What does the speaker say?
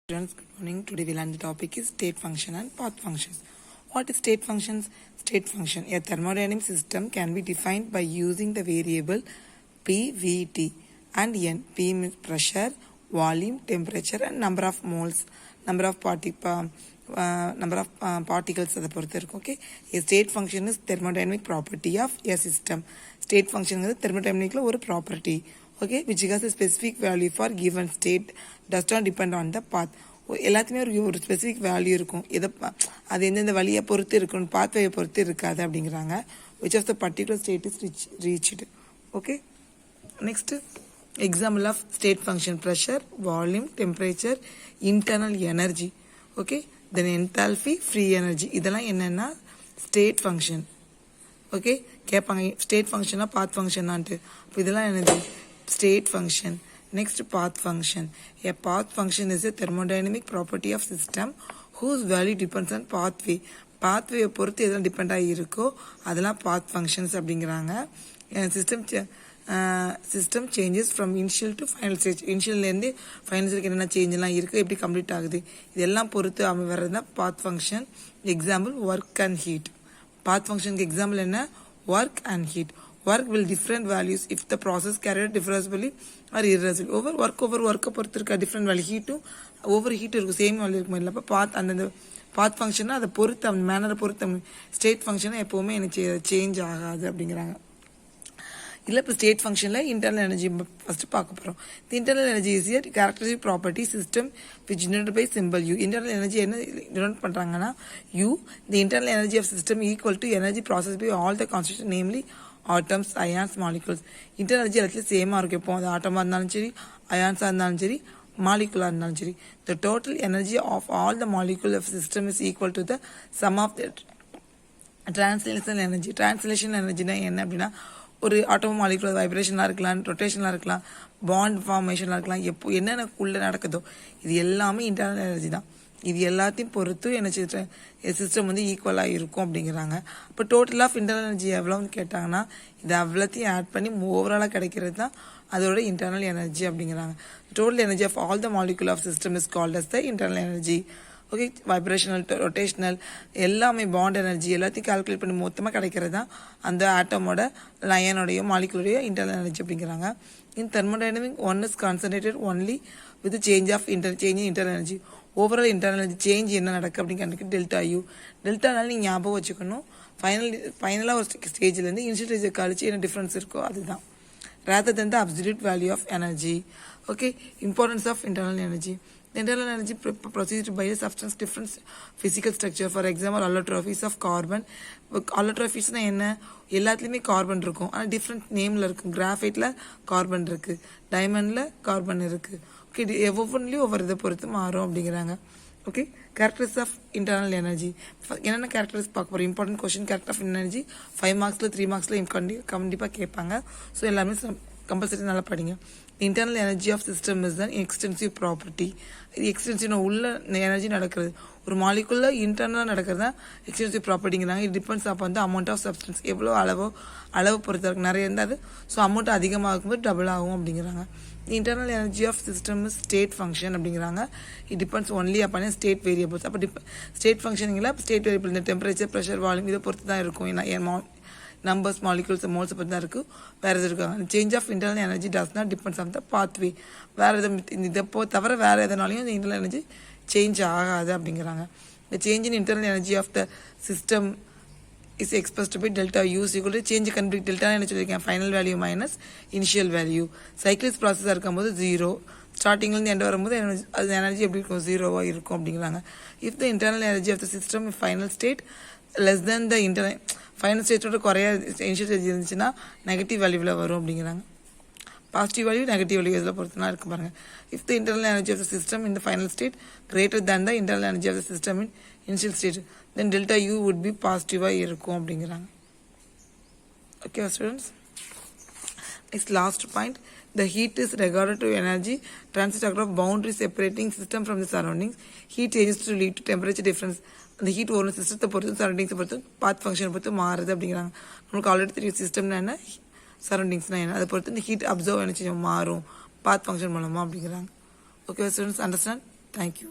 Students, good morning. Today we learn the topic is state function and path functions. What is state functions? State function. A thermodynamic system can be defined by using the variable P, V, T and N. P means pressure, volume, temperature and number of moles, number of particles. Okay. A state function is thermodynamic property of a system. State function is thermodynamic property. Okay, which has a specific value for given state, does not depend on the path. எல்லாத்துமே ஒரு specific value இருக்கும். அது எந்தெந்த வழியை பொறுத்து இருக்கும், பாத்வேயை பொறுத்து இருக்காது அப்படிங்கிறாங்க. Which of the particular state is reached. Okay, next example of state function: pressure, volume, temperature, internal energy. Okay, then enthalpy, free energy. இதெல்லாம் என்னென்னா ஸ்டேட் ஃபங்க்ஷன். ஓகே, கேட்பாங்க ஸ்டேட் ஃபங்க்ஷனா பாத் ஃபங்க்ஷனான்ட்டு. அப்போ இதெல்லாம் என்னது? State function. Next, path function. A path function is a thermodynamic property of system whose value depends on pathway. Pathway பொறுத்து எதெல்லாம் டிபெண்ட் ஆகி இருக்கோ அதெல்லாம் path functions அப்படிங்கிறாங்க. System changes from initial to final stage. இனிஷியல்லேருந்து ஃபைனல் ஸ்டேஜ்க்கு என்னென்ன சேஞ்செல்லாம் இருக்குது, எப்படி கம்ப்ளீட் ஆகுது, இதெல்லாம் பொறுத்து வர்றது தான் path function. Example work and heat. Path ஃபங்க்ஷனுக்கு எக்ஸாம்பிள் என்ன? Work and heat. Work will different values if the process carried differentially or irreversibly. Over work பொறுத்து இருக்க டிஃப்ரெண்ட் வேல்யூ. ஹீட்டும் ஓவர் ஹீட் இருக்கும், சேம் வேல்யூ இருக்கும். இல்லை அப்போ அந்த பாத் ஃபங்க்ஷனா அதை பொறுத்து அந்த மேனரை பொறுத்து ஸ்டேட் ஃபங்க்ஷனை எப்போவுமே எனக்கு சேஞ்ச் ஆகாது அப்படிங்கிறாங்க. இல்லை இப்போ ஸ்டேட் ஃபங்க்ஷனில் இன்டர்னல் எனர்ஜி ஃபஸ்ட்டு பார்க்க போகிறோம். The internal energy is a characteristic property system which denote by symbol U. Internal energy என்ன டினோட் பண்ணுறாங்கன்னா U. The internal energy of system equal to energy process by all the constitution, namely atoms, ions, molecules. Internal energy எல்லாத்துலேயும் சேமாக இருக்கும். எப்போ அது ஆட்டமாக இருந்தாலும் சரி, அயான்ஸாக இருந்தாலும் சரி, மாலிகுலாக இருந்தாலும் சரி. The total energy of all the molecule of system is equal to the sum of the translation energy. Translation எனர்ஜினா என்ன அப்படின்னா, ஒரு ஆட்டோ மாலிகுலர் வைப்ரேஷனாக இருக்கலாம், ரொட்டேஷனாக இருக்கலாம், பாண்ட் ஃபார்மேஷனாக இருக்கலாம். எப்போ என்னென்னக்குள்ளே நடக்குதோ இது எல்லாமே இன்டர்னல் எனர்ஜி தான். இது எல்லாத்தையும் பொறுத்து என்ன சிஸ்டம் ஈக்குவலாக இருக்கும் அப்படிங்கிறாங்க. இப்போ டோட்டல் ஆஃப் இன்டர்னல் எனர்ஜி எவ்வளோன்னு கேட்டாங்கன்னா இது அவ்வளோத்தையும் ஆட் பண்ணி ஓவராலாக கிடைக்கிறது தான் அதோட இன்டர்னல் எனர்ஜி அப்படிங்கிறாங்க. Total energy of all the molecule of system is called as the internal energy. Okay, vibrational, rotational எல்லாமே பாண்ட் எனர்ஜி எல்லாத்தையும் கால்குலேட் பண்ணி மொத்தமாக கிடைக்கிறது தான் அந்த ஆட்டமோட லயனோடைய மாலிகுலோடைய இன்டர்னல் எனர்ஜி அப்படிங்கிறாங்க. In thermodynamic one is concentrated only with change of internal energy. Overall internal energy change என்ன நடக்கு அப்படின்னு கண்டுக்கு டெல்டா யூ. டெல்டானால நீங்கள் ஞாபகம் வச்சுக்கணும், ஃபைனலாக ஒரு ஸ்டேஜ்லேருந்து இனிஷியல் ஸ்டேஜை கழிச்சு என்ன டிஃப்ரென்ஸ் இருக்கோ அதுதான். rather than the absolute value of energy. Okay, importance of internal energy. The internal energy proceeds by a substance different physical structure. For example, allotrophies of carbon. Allotrophies na enna எல்லாத்துலேயுமே carbon இருக்கும், ஆனால் different நேமில் இருக்கும். கிராஃபைட்டில் carbon இருக்குது, டைமண்டில் carbon இருக்குது. Okay, ஒவ்வொன்றிலையும் ஒவ்வொரு இதை பொறுத்து மாறும் அப்படிங்கிறாங்க. Okay, characters of internal energy. என்னென்ன கேரக்டர்ஸ் பார்க்க போகிறோம்? Important question. Character of energy 5 மார்க்ஸில் 3 மார்க்ஸில் கண்டிப்பாக கேட்பாங்க. ஸோ எல்லாமே கம்பல்சரி நல்லா படிங்க. Internal energy of system is தான் எக்ஸ்டென்சிவ் ப்ராப்பர்ட்டி. இது எக்ஸ்டென்சிவ் உள்ள எனர்ஜி நடக்கிறது, ஒரு மாலிகுள்ள இன்டர்னலாக நடக்கிறது தான் எக்ஸ்டென்சிவ் ப்ராப்பர்ட்டிங்கிறாங்க. இது டிபெண்ட்ஸ் அப்போ அமௌண்ட் ஆஃப் சப்ஸ்டன்ஸ் எவ்வளோ அளவு பொறுத்த இருக்கு. நிறைய இருந்தால் ஸோ அமௌண்ட் அதிகமாக இருக்கும்போது டபுள் ஆகும் அப்படிங்கிறாங்க. Internal energy of system is state function அப்படிங்கிறாங்க. இட் டிபெண்ட்ஸ் ஒன்லி அப்போ ஸ்டேட் வேரியபிள்ஸ். அப்போ ஸ்டேட் ஃபங்க்ஷனிங்கில் ஸ்டேட் வேரியபிள் இந்த டெம்பரேச்சர், ப்ரெஷர், வால்யூம் இதை பொறுத்து தான் இருக்கும். நம்பர்ஸ், மாலிகுல்ஸ், மோல்ஸ் பற்றி தான் இருக்குது. வேறு எது இருக்காங்க. Change of internal energy does not depends on the pathway. வேறு இதை தவிர வேறு எதனாலையும் இந்த இன்டர்னல் எனர்ஜி சேஞ்ச் ஆகாது அப்படிங்கிறாங்க. இந்த change in internal energy of the system is expressed by delta U equal to change கண்டுபிடி. டெல்டா என்ன சொல்லியிருக்கேன்? Final value minus initial value. Cycles ப்ராசஸாக இருக்கும்போது 0, ஸ்டார்டிங்லேருந்து எண்ட் வரும்போது அது எனர்ஜி எப்படி இருக்கும்? 0வாக இருக்கும் அப்படிங்கிறாங்க. If the internal energy of the system final state less then the final ஸ்டேட்டோட குறைய இனிஷியல் ஸ்டேஜ் இருந்துச்சுன்னா நெகட்டிவ் வேல்யூவில் வரும் அப்படிங்கிறாங்க. பாசிட்டிவ் வேல்யூ, நெகட்டிவ் வேல்யூ இதில் பொறுத்துனா இருக்கு பாருங்கள். If the internal energy of the system in the final state greater than the internal energy of the system in initial state then delta U would be பாசிட்டிவாக இருக்கும் அப்படிங்கிறாங்க. Okay students, next last point. The heat is regarded to energy transit across boundary separating system from the surroundings. Heat changes to lead to temperature difference. அந்த heat ஒரு சிஸ்டத்தை பொறுத்து, சரௌண்டிங்ஸை பொறுத்து, பாத் ஃபங்க்ஷனை பொறுத்து மாறுது அப்படிங்கிறாங்க. நம்மளுக்கு ஆல்ரெடி தெரியும் சிஸ்டம்னா என்ன, சரௌண்டிங்ஸ்னா என்ன, அதை பொறுத்து இந்த ஹீட் அப்சர்வ் என்ன செய்யும், மாறும் பாத் ஃபங்க்ஷன் மூலமாக அப்படிங்கிறாங்க. Okay students, understand? தேங்க்யூ.